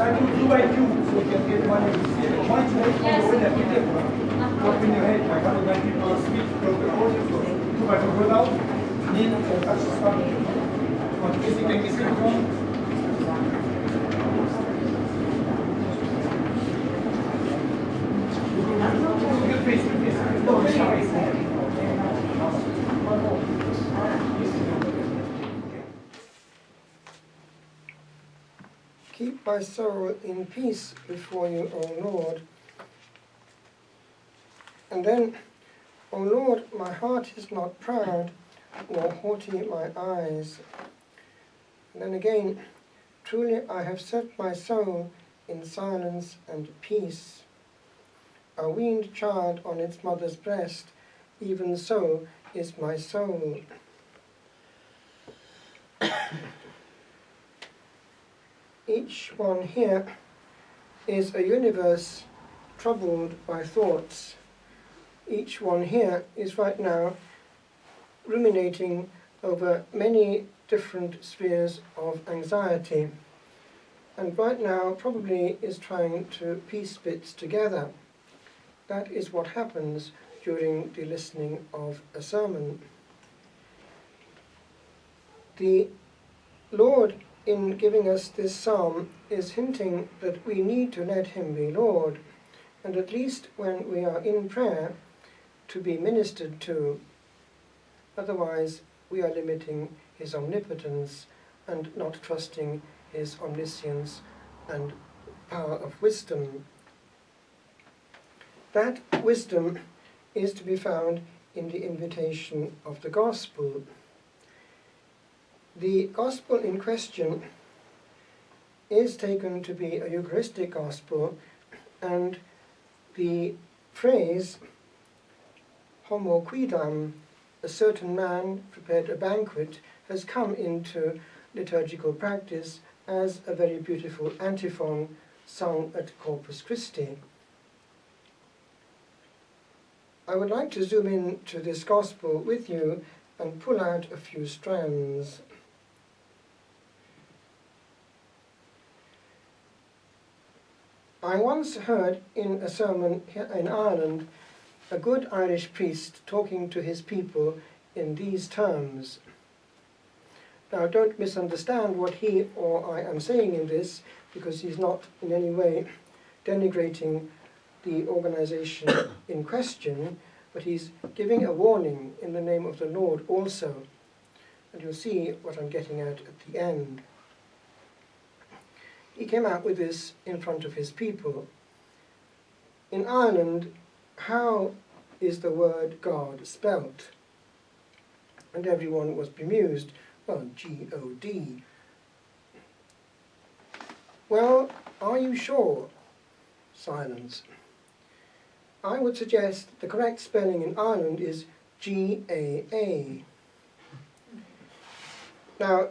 I do 2 by 2, so you can get money this year. Once you make all the way that you get what in your head, like 100 people speak, go to all this, so 2 by 2 go down, knee, and touch the stomach. But if you can get it from, keep my soul in peace before you, O Lord. And then, O Lord, my heart is not proud, nor haughty my eyes. And then again, truly I have set my soul in silence and peace. A weaned child on its mother's breast, even so is my soul. Each one here is a universe troubled by thoughts. Each one here is right now ruminating over many different spheres of anxiety, and right now probably is trying to piece bits together. That is what happens during the listening of a sermon. The Lord, in giving us this psalm, is hinting that we need to let him be Lord, and at least when we are in prayer, to be ministered to. Otherwise, we are limiting his omnipotence and not trusting his omniscience and power of wisdom. That wisdom is to be found in the invitation of the Gospel. The Gospel in question is taken to be a Eucharistic Gospel, and the phrase homo quidam, a certain man prepared a banquet, has come into liturgical practice as a very beautiful antiphon sung at Corpus Christi. I would like to zoom in to this Gospel with you and pull out a few strands. I once heard in a sermon here in Ireland a good Irish priest talking to his people in these terms. Now, don't misunderstand what he or I am saying in this, because he's not in any way denigrating the organization in question, but he's giving a warning in the name of the Lord also. And you'll see what I'm getting at the end. He came out with this in front of his people. In Ireland, how is the word God spelt? And everyone was bemused. Well, G-O-D. Well, are you sure? Silence. I would suggest the correct spelling in Ireland is G-A-A. Now,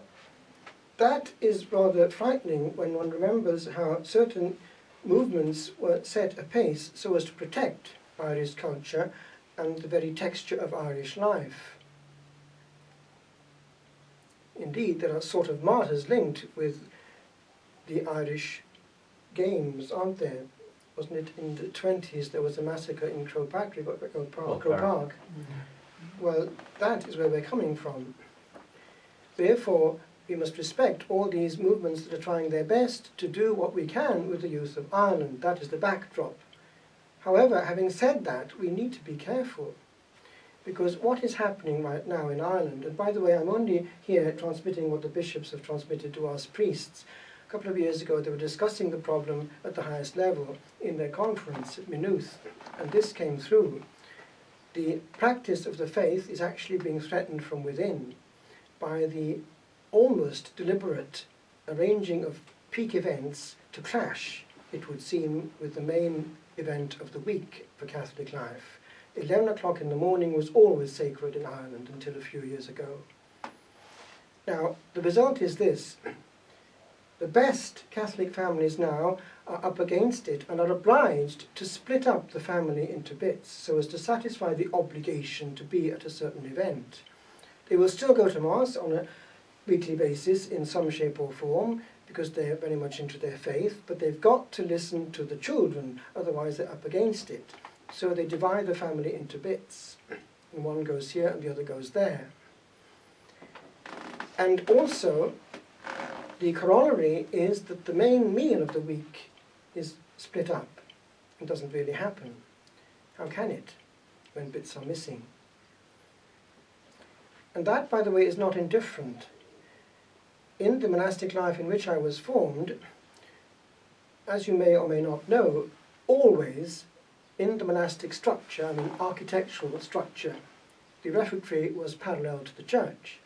that is rather frightening when one remembers how certain movements were set apace so as to protect Irish culture and the very texture of Irish life. Indeed, there are sort of martyrs linked with the Irish Games, aren't there? Wasn't it in the 20s there was a massacre in Croke Park? Well, that is where we're coming from. Therefore, we must respect all these movements that are trying their best to do what we can with the youth of Ireland. That is the backdrop. However, having said that, we need to be careful, because what is happening right now in Ireland, and by the way, I'm only here transmitting what the bishops have transmitted to us priests. A couple of years ago, they were discussing the problem at the highest level in their conference at Maynooth, and this came through. The practice of the faith is actually being threatened from within by the almost deliberate arranging of peak events to clash, it would seem, with the main event of the week for Catholic life. 11 o'clock in the morning was always sacred in Ireland until a few years ago. Now, the result is this. The best Catholic families now are up against it and are obliged to split up the family into bits so as to satisfy the obligation to be at a certain event. They will still go to Mass on a weekly basis in some shape or form, because they're very much into their faith, but they've got to listen to the children, otherwise they're up against it. So they divide the family into bits, and one goes here and the other goes there. And also, the corollary is that the main meal of the week is split up. It doesn't really happen. How can it, when bits are missing? And that, by the way, is not indifferent. In the monastic life in which I was formed, as you may or may not know, always in the monastic structure, I mean architectural structure, the refectory was parallel to the church.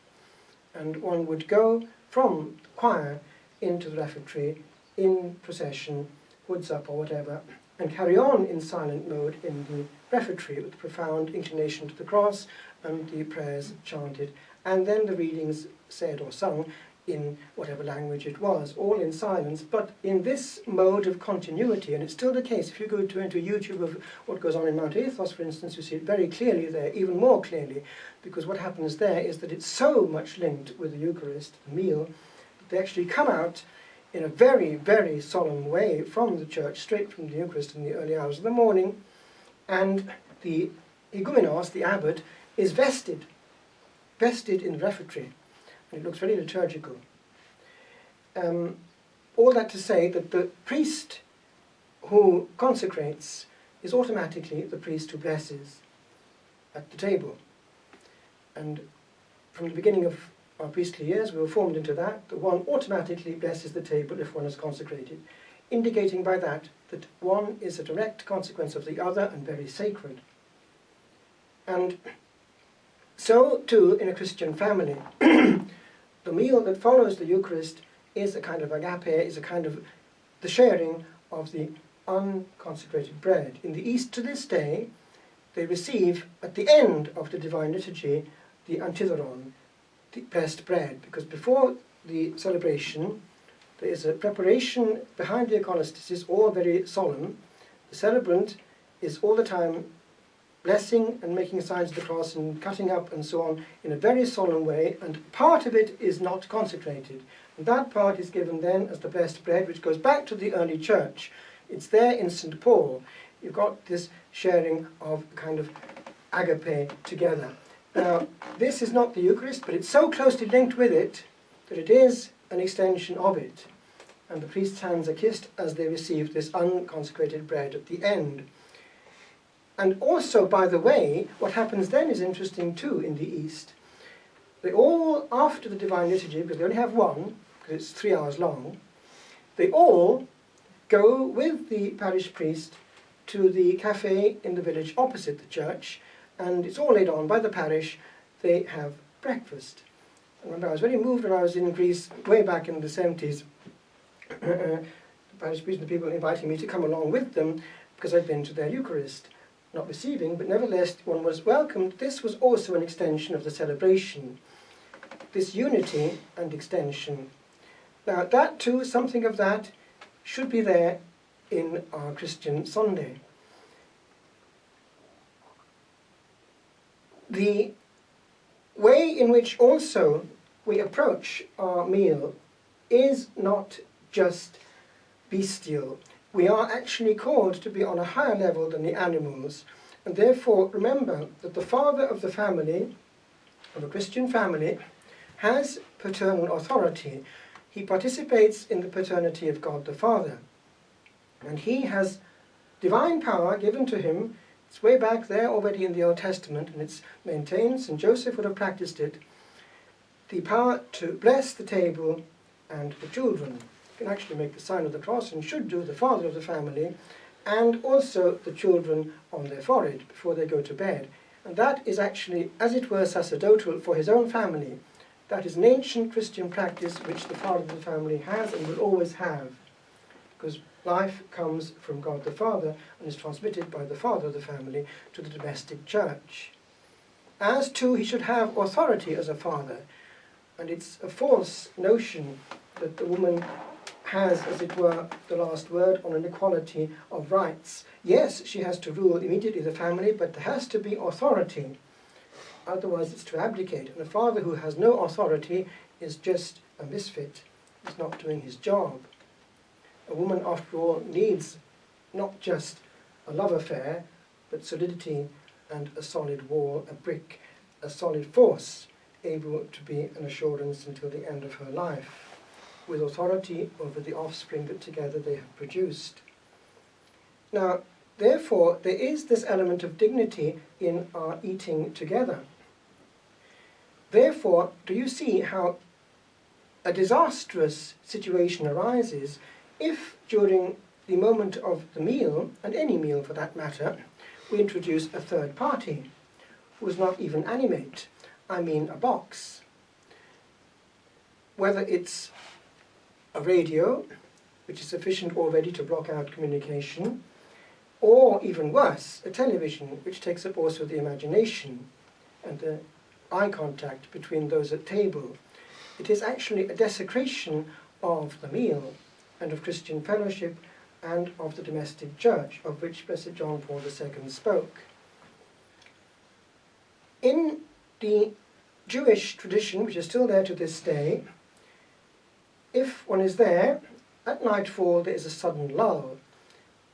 And one would go from the choir into the refectory in procession, hoods up or whatever, and carry on in silent mode in the refectory with profound inclination to the cross and the prayers chanted, and then the readings said or sung in whatever language it was, all in silence, but in this mode of continuity. And it's still the case. If you go into YouTube of what goes on in Mount Athos, for instance, you see it very clearly there, even more clearly, because what happens there is that it's so much linked with the Eucharist, the meal, that they actually come out in a very, very solemn way from the church, straight from the Eucharist in the early hours of the morning, and the igumenos, the abbot, is vested in the refectory. And it looks very liturgical. All that to say that the priest who consecrates is automatically the priest who blesses at the table. And from the beginning of our priestly years, we were formed into that one automatically blesses the table if one is consecrated, indicating by that that one is a direct consequence of the other and very sacred. And so too in a Christian family. The meal that follows the Eucharist is a kind of agape, is a kind of the sharing of the unconsecrated bread. In the East to this day, they receive at the end of the Divine Liturgy the antitheron, the blessed bread, because before the celebration there is a preparation behind the iconostasis, all very solemn. The celebrant is all the time blessing and making signs of the cross and cutting up and so on in a very solemn way, and part of it is not consecrated. And that part is given then as the blessed bread, which goes back to the early church. It's there in St. Paul. You've got this sharing of kind of agape together. Now, this is not the Eucharist, but it's so closely linked with it that it is an extension of it. And the priest's hands are kissed as they receive this unconsecrated bread at the end. And also, by the way, what happens then is interesting too in the East. They all, after the Divine Liturgy, because they only have one, because it's 3 hours long, they all go with the parish priest to the cafe in the village opposite the church, and it's all laid on by the parish. They have breakfast. I remember I was very moved when I was in Greece way back in the 70s. The parish priest and the people inviting me to come along with them because I'd been to their Eucharist. Not receiving, but nevertheless one was welcomed. This was also an extension of the celebration, this unity and extension. Now that too, something of that should be there in our Christian Sunday. The way in which also we approach our meal is not just bestial. We are actually called to be on a higher level than the animals, and therefore remember that the father of the family, of a Christian family, has paternal authority. He participates in the paternity of God the Father, and he has divine power given to him. It's way back there already in the Old Testament, and it's maintained. St. Joseph would have practiced it, the power to bless the table and the children. Can actually make the sign of the cross, and should do, the father of the family, and also the children on their forehead before they go to bed. And that is actually, as it were, sacerdotal for his own family. That is an ancient Christian practice which the father of the family has and will always have, because life comes from God the Father and is transmitted by the father of the family to the domestic church. As too, he should have authority as a father, and it's a false notion that the woman has, as it were, the last word on an equality of rights. Yes, she has to rule immediately the family, but there has to be authority. Otherwise it's to abdicate. And a father who has no authority is just a misfit. is not doing his job. A woman, after all, needs not just a love affair, but solidity and a solid wall, a brick, a solid force, able to be an assurance until the end of her life, with authority over the offspring that together they have produced. Now, therefore, there is this element of dignity in our eating together. Therefore, do you see how a disastrous situation arises if during the moment of the meal, and any meal for that matter, we introduce a third party who is not even animate, I mean a box. Whether it's a radio, which is sufficient already to block out communication, or even worse, a television, which takes up also the imagination and the eye contact between those at table. It is actually a desecration of the meal and of Christian fellowship and of the domestic church, of which Blessed John Paul II spoke. In the Jewish tradition, which is still there to this day, if one is there, at nightfall there is a sudden lull.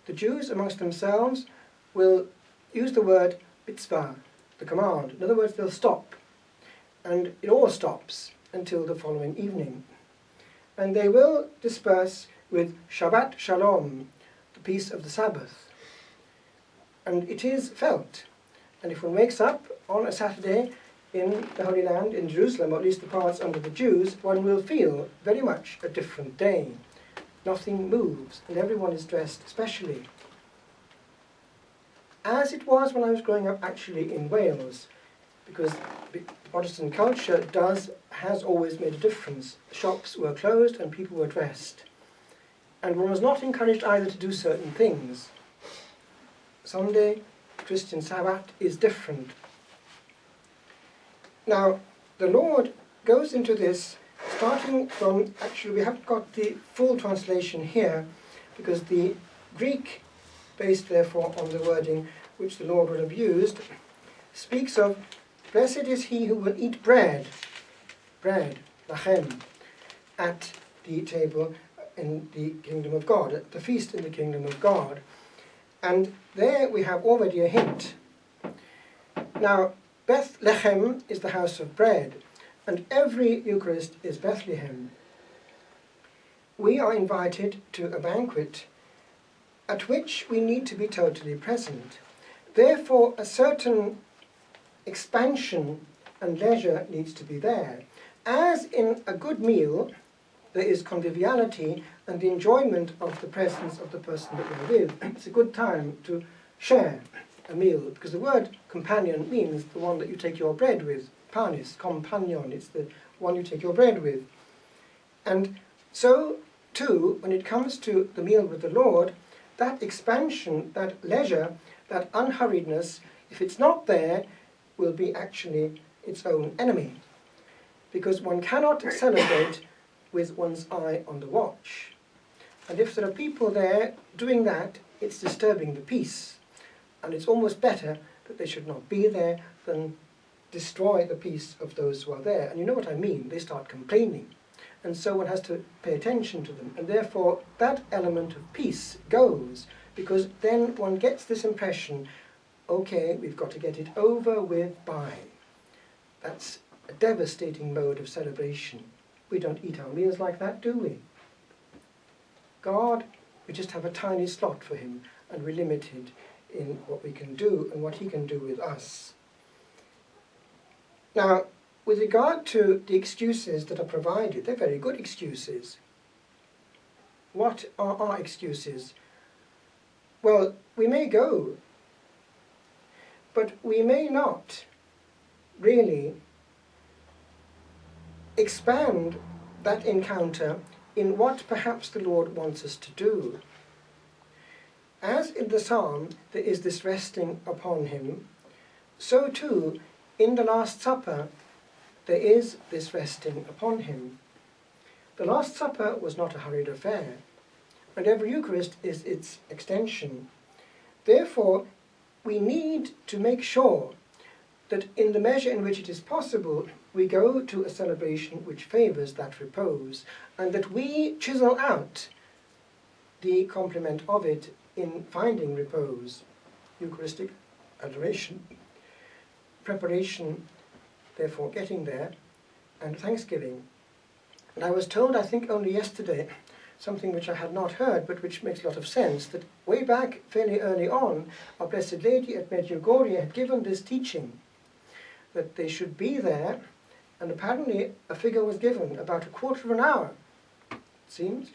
The Jews amongst themselves will use the word mitzvah, the command. In other words, they'll stop. And it all stops until the following evening. And they will disperse with Shabbat Shalom, the peace of the Sabbath. And it is felt. And if one wakes up on a Saturday in the Holy Land, in Jerusalem, or at least the parts under the Jews, one will feel very much a different day. Nothing moves, and everyone is dressed specially. As it was when I was growing up actually in Wales, because Protestant culture has always made a difference. Shops were closed and people were dressed. And one was not encouraged either to do certain things. Sunday, Christian Sabbath is different. Now, the Lord goes into this starting from, actually we haven't got the full translation here, because the Greek, based therefore on the wording which the Lord would have used, speaks of, blessed is he who will eat bread, lachem, at the table in the kingdom of God, at the feast in the kingdom of God. And there we have already a hint. Now, Bethlehem is the house of bread, and every Eucharist is Bethlehem. We are invited to a banquet at which we need to be totally present. Therefore, a certain expansion and leisure needs to be there. As in a good meal, there is conviviality and the enjoyment of the presence of the person that we're with. It's a good time to share a meal, because the word companion means the one that you take your bread with. Panis, companion, it's the one you take your bread with. And so, too, when it comes to the meal with the Lord, that expansion, that leisure, that unhurriedness, if it's not there, will be actually its own enemy. Because one cannot celebrate with one's eye on the watch. And if there are people there doing that, it's disturbing the peace. And it's almost better that they should not be there than destroy the peace of those who are there. And you know what I mean, they start complaining. And so one has to pay attention to them. And therefore that element of peace goes, because then one gets this impression, okay, we've got to get it over with by. That's a devastating mode of celebration. We don't eat our meals like that, do we? God, we just have a tiny slot for him, and we're limited in what we can do and what he can do with us. Now, with regard to the excuses that are provided, they're very good excuses. What are our excuses? Well, we may go, but we may not really expand that encounter in what perhaps the Lord wants us to do. As in the psalm there is this resting upon him, so too in the Last Supper there is this resting upon him. The Last Supper was not a hurried affair, and every Eucharist is its extension. Therefore, we need to make sure that in the measure in which it is possible, we go to a celebration which favours that repose, and that we chisel out the complement of it in finding repose, Eucharistic adoration, preparation, therefore getting there, and thanksgiving. And I was told, I think only yesterday, something which I had not heard, but which makes a lot of sense, that way back, fairly early on, our Blessed Lady at Medjugorje had given this teaching, that they should be there, and apparently a figure was given, about a quarter of an hour, it seems.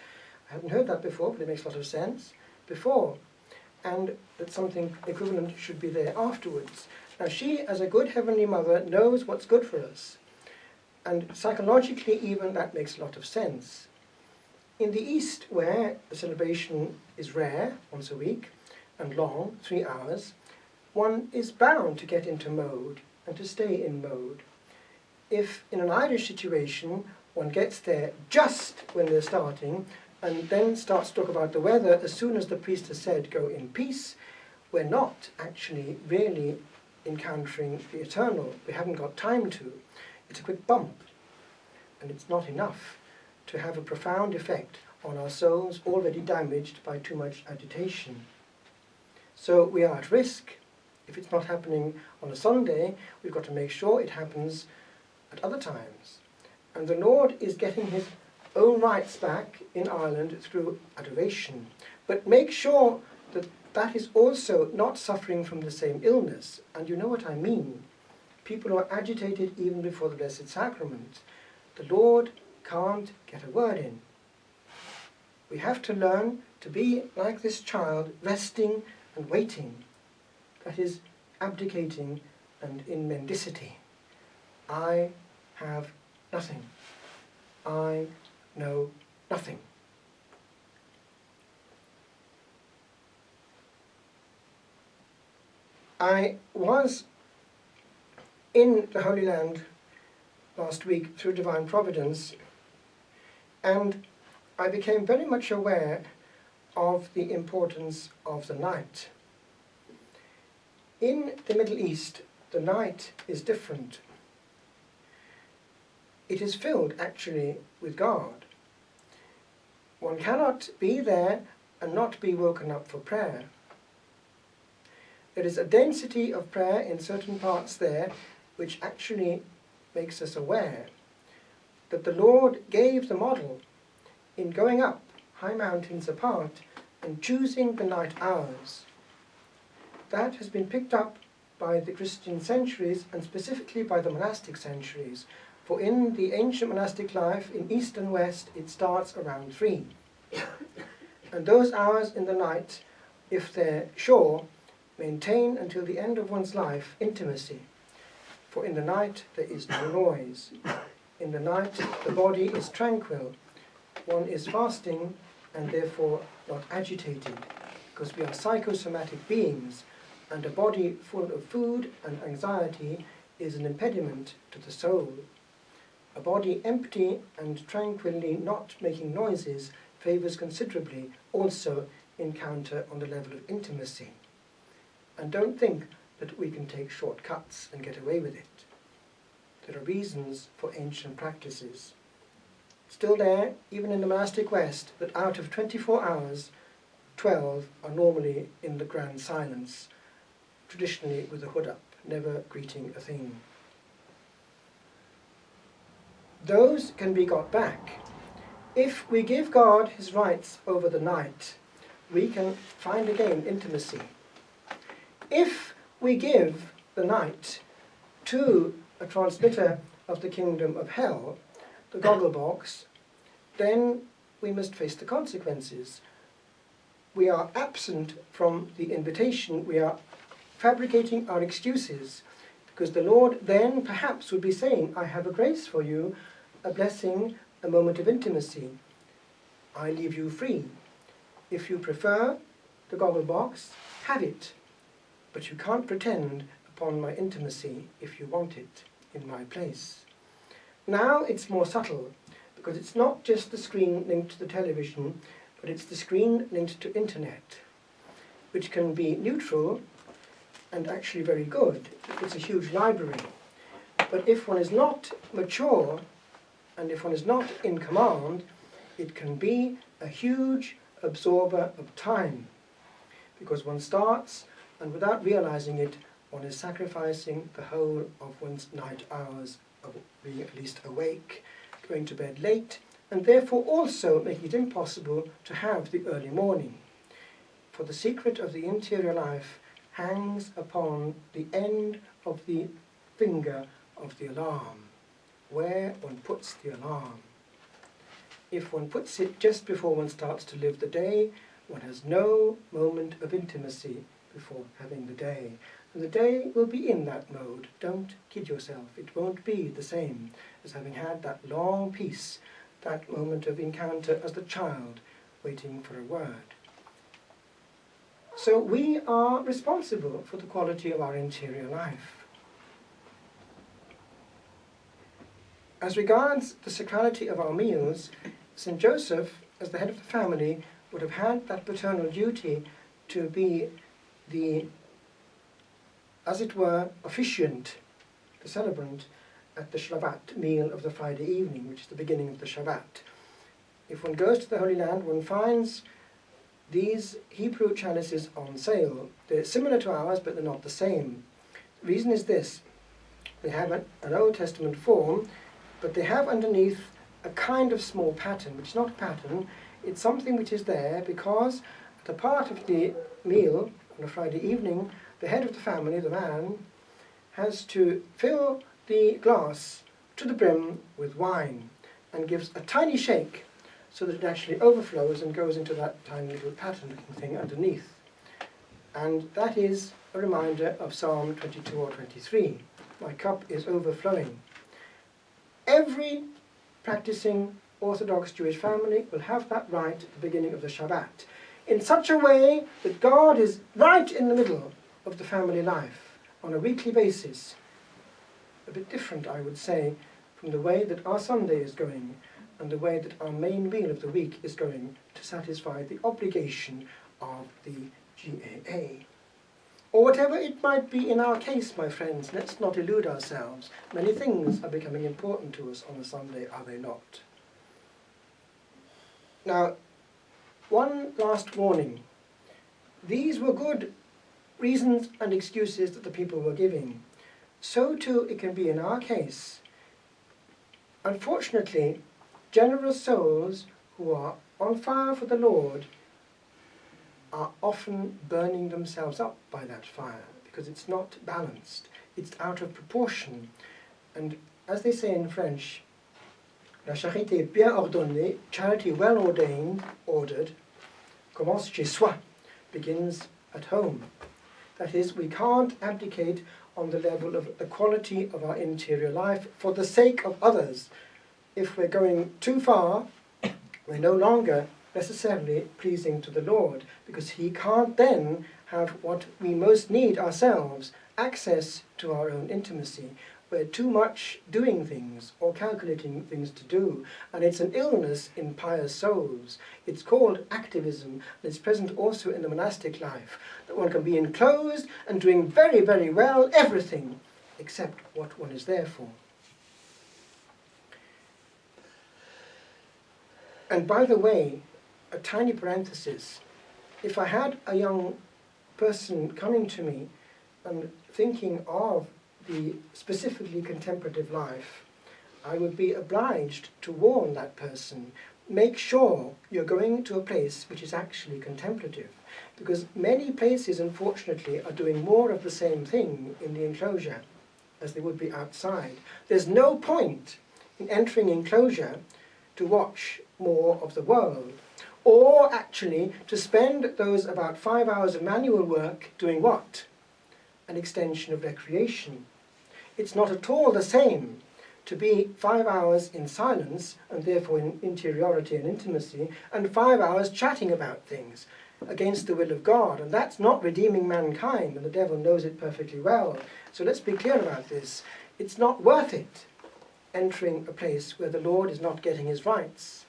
I hadn't heard that before, but it makes a lot of sense, before, and that something equivalent should be there afterwards. Now she, as a good Heavenly Mother, knows what's good for us, and psychologically even that makes a lot of sense. In the East, where the celebration is rare, once a week, and long, 3 hours, one is bound to get into mode and to stay in mode. If in an Irish situation one gets there just when they're starting and then starts to talk about the weather as soon as the priest has said go in peace, we're not actually really encountering the eternal. We haven't got time to. It's a quick bump, and it's not enough to have a profound effect on our souls already damaged by too much agitation. So we are at risk. If it's not happening on a Sunday, we've got to make sure it happens at other times. And the Lord is getting his own rights back in Ireland through adoration. But make sure that that is also not suffering from the same illness. And you know what I mean. People who are agitated even before the Blessed Sacrament. The Lord can't get a word in. We have to learn to be like this child, resting and waiting. That is, abdicating and in mendicity. I have nothing. I know nothing. I was in the Holy Land last week through Divine Providence, and I became very much aware of the importance of the night. In the Middle East, the night is different. It is filled, actually, with God. One cannot be there and not be woken up for prayer. There is a density of prayer in certain parts there which actually makes us aware that the Lord gave the model in going up high mountains apart and choosing the night hours. That has been picked up by the Christian centuries and specifically by the monastic centuries. For in the ancient monastic life in East and West it starts around 3. And those hours in the night, if they're sure, maintain until the end of one's life intimacy. For in the night there is no noise. In the night the body is tranquil. One is fasting and therefore not agitated, because we are psychosomatic beings, and a body full of food and anxiety is an impediment to the soul. A body empty and tranquilly not making noises favours considerably also encounter on the level of intimacy. And don't think that we can take shortcuts and get away with it. There are reasons for ancient practices. Still there, even in the monastic West, that out of 24 hours, 12 are normally in the grand silence, traditionally with the hood up, never greeting a thing. Those can be got back. If we give God his rights over the night, we can find again intimacy. If we give the night to a transmitter of the kingdom of hell, the Gogglebox, then we must face the consequences. We are absent from the invitation, we are fabricating our excuses, because the Lord then perhaps would be saying, I have a grace for you, a blessing, a moment of intimacy. I leave you free. If you prefer the Gogglebox, have it. But you can't pretend upon my intimacy if you want it in my place. Now it's more subtle, because it's not just the screen linked to the television, but it's the screen linked to internet, which can be neutral and actually very good. It's a huge library. But if one is not mature, and if one is not in command, it can be a huge absorber of time, because one starts, and without realizing it, one is sacrificing the whole of one's night hours of being at least awake, going to bed late, and therefore also making it impossible to have the early morning. For the secret of the interior life hangs upon the end of the finger of the alarm, where one puts the alarm. If one puts it just before one starts to live the day, one has no moment of intimacy before having the day. And the day will be in that mode. Don't kid yourself. It won't be the same as having had that long peace, that moment of encounter as the child waiting for a word. So we are responsible for the quality of our interior life. As regards the sacrality of our meals, St. Joseph, as the head of the family, would have had that paternal duty to be the, as it were, officiant, the celebrant, at the Shabbat meal of the Friday evening, which is the beginning of the Shabbat. If one goes to the Holy Land, one finds these Hebrew chalices on sale. They're similar to ours, but they're not the same. The reason is this: they have an Old Testament form, but they have underneath a kind of small pattern, which is not a pattern, it's something which is there because at a part of the meal on a Friday evening, the head of the family, the man, has to fill the glass to the brim with wine and gives a tiny shake so that it actually overflows and goes into that tiny little pattern-looking thing underneath. And that is a reminder of Psalm 22 or 23. My cup is overflowing. Every practicing Orthodox Jewish family will have that right at the beginning of the Shabbat, in such a way that God is right in the middle of the family life on a weekly basis. A bit different, I would say, from the way that our Sunday is going and the way that our main meal of the week is going to satisfy the obligation of the GAA. Or whatever it might be in our case, my friends, let's not illude ourselves. Many things are becoming important to us on a Sunday, are they not? Now, one last warning. These were good reasons and excuses that the people were giving. So too it can be in our case. Unfortunately, generous souls who are on fire for the Lord are often burning themselves up by that fire because it's not balanced, it's out of proportion. And as they say in French, la charité bien ordonnée, charity well ordained, ordered, commence chez soi, begins at home. That is, we can't abdicate on the level of the quality of our interior life for the sake of others. If we're going too far, we're no longer necessarily pleasing to the Lord, because He can't then have what we most need ourselves, access to our own intimacy. We're too much doing things or calculating things to do, and it's an illness in pious souls. It's called activism, and it's present also in the monastic life, that one can be enclosed and doing very, very well everything except what one is there for. And by the way, a tiny parenthesis, if I had a young person coming to me and thinking of the specifically contemplative life, I would be obliged to warn that person, make sure you're going to a place which is actually contemplative, because many places, unfortunately, are doing more of the same thing in the enclosure as they would be outside. There's no point in entering enclosure to watch more of the world, or actually to spend those about 5 hours of manual work doing what? An extension of recreation. It's not at all the same to be 5 hours in silence, and therefore in interiority and intimacy, and 5 hours chatting about things against the will of God. And that's not redeeming mankind, and the devil knows it perfectly well. So let's be clear about this. It's not worth it entering a place where the Lord is not getting his rights.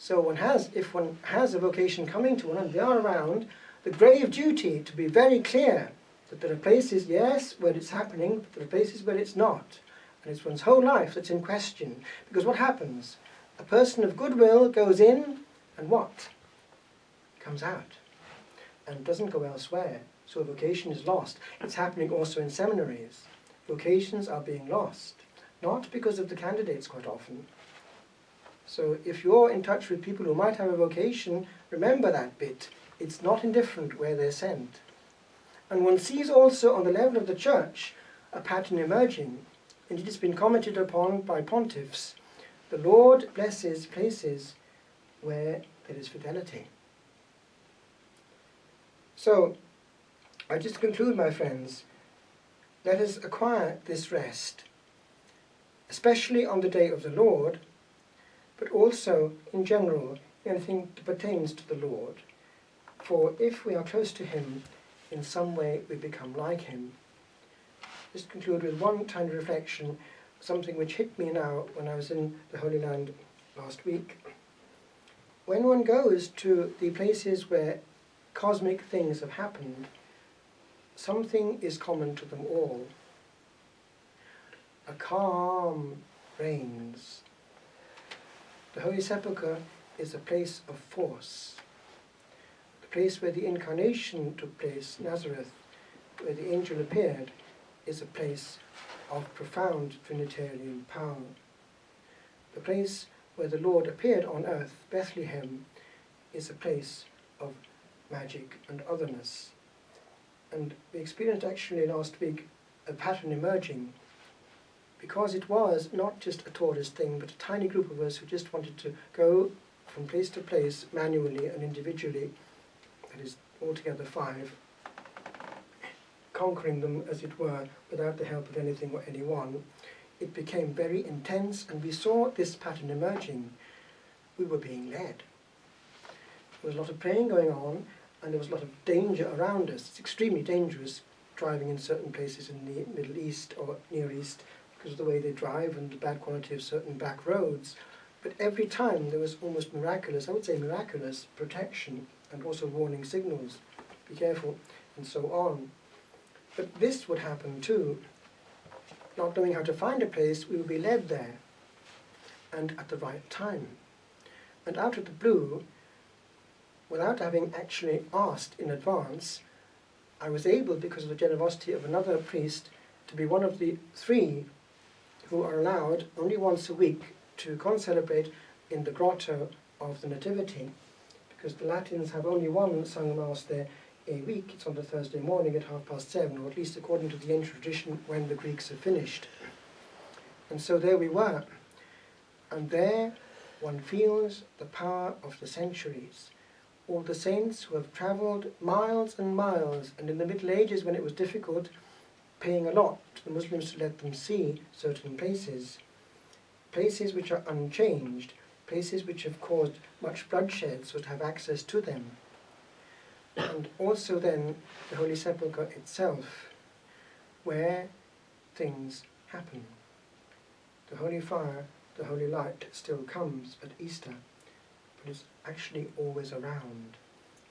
So one has, if one has a vocation coming to one and they are around, the grave duty to be very clear that there are places, yes, where it's happening, but there are places where it's not. And it's one's whole life that's in question. Because what happens? A person of goodwill goes in, and what? Comes out, and doesn't go elsewhere. So a vocation is lost. It's happening also in seminaries. Vocations are being lost, not because of the candidates quite often. So if you're in touch with people who might have a vocation, remember that bit. It's not indifferent where they're sent. And one sees also on the level of the church a pattern emerging. Indeed, it's been commented upon by pontiffs. The Lord blesses places where there is fidelity. So, I just conclude, my friends, let us acquire this rest, especially on the day of the Lord, but also in general, anything that pertains to the Lord. For if we are close to Him, in some way we become like Him. Just conclude with one tiny reflection, something which hit me now when I was in the Holy Land last week. When one goes to the places where cosmic things have happened, something is common to them all. A calm reigns. The Holy Sepulchre is a place of force. The place where the Incarnation took place, Nazareth, where the angel appeared, is a place of profound Trinitarian power. The place where the Lord appeared on earth, Bethlehem, is a place of magic and otherness. And we experienced actually last week a pattern emerging, because it was not just a tourist thing, but a tiny group of us who just wanted to go from place to place manually and individually, that is altogether 5, conquering them, as it were, without the help of anything or anyone. It became very intense, and we saw this pattern emerging. We were being led. There was a lot of praying going on, and there was a lot of danger around us. It's extremely dangerous driving in certain places in the Middle East or Near East because of the way they drive and the bad quality of certain back roads. But every time there was almost miraculous, I would say miraculous, protection and also warning signals. Be careful, and so on. But this would happen too. Not knowing how to find a place, we would be led there, and at the right time. And out of the blue, without having actually asked in advance, I was able, because of the generosity of another priest, to be one of the 3 who are allowed only once a week to concelebrate in the grotto of the Nativity, because the Latins have only one sung Mass there a week. It's on the Thursday morning at 7:30, or at least according to the ancient tradition, when the Greeks have finished. And so there we were, and there one feels the power of the centuries. All the saints who have travelled miles and miles, and in the Middle Ages when it was difficult, paying a lot to the Muslims to let them see certain places. Places which are unchanged, places which have caused much bloodshed, so to have access to them. And also then the Holy Sepulchre itself, where things happen. The Holy Fire, the Holy Light still comes at Easter, but it's actually always around.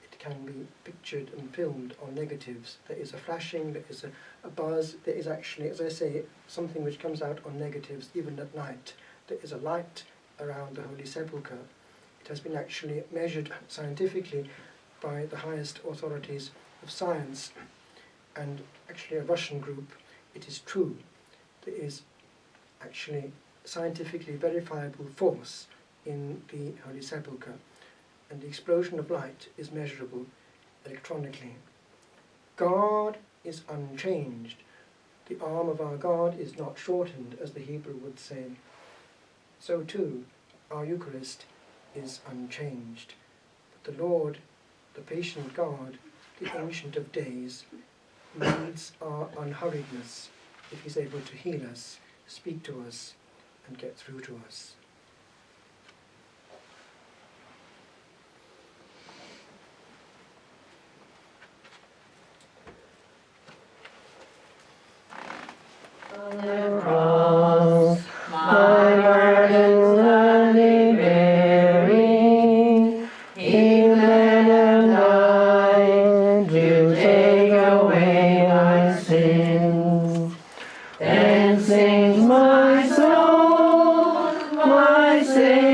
It can be pictured and filmed on negatives. There is a flashing, there is a buzz, there is actually, as I say, something which comes out on negatives even at night. There is a light around the Holy Sepulchre. It has been actually measured scientifically by the highest authorities of science, and actually a Russian group. It is true. There is actually scientifically verifiable force in the Holy Sepulchre, and the explosion of light is measurable electronically. God is unchanged. The arm of our God is not shortened, as the Hebrew would say. So too, our Eucharist is unchanged. But the Lord, the patient God, the Ancient of Days, needs our unhurriedness if He's able to heal us, speak to us, and get through to us. On the cross, my burdens gladly bearing, He bled and died to take away my sins. Then sings my I say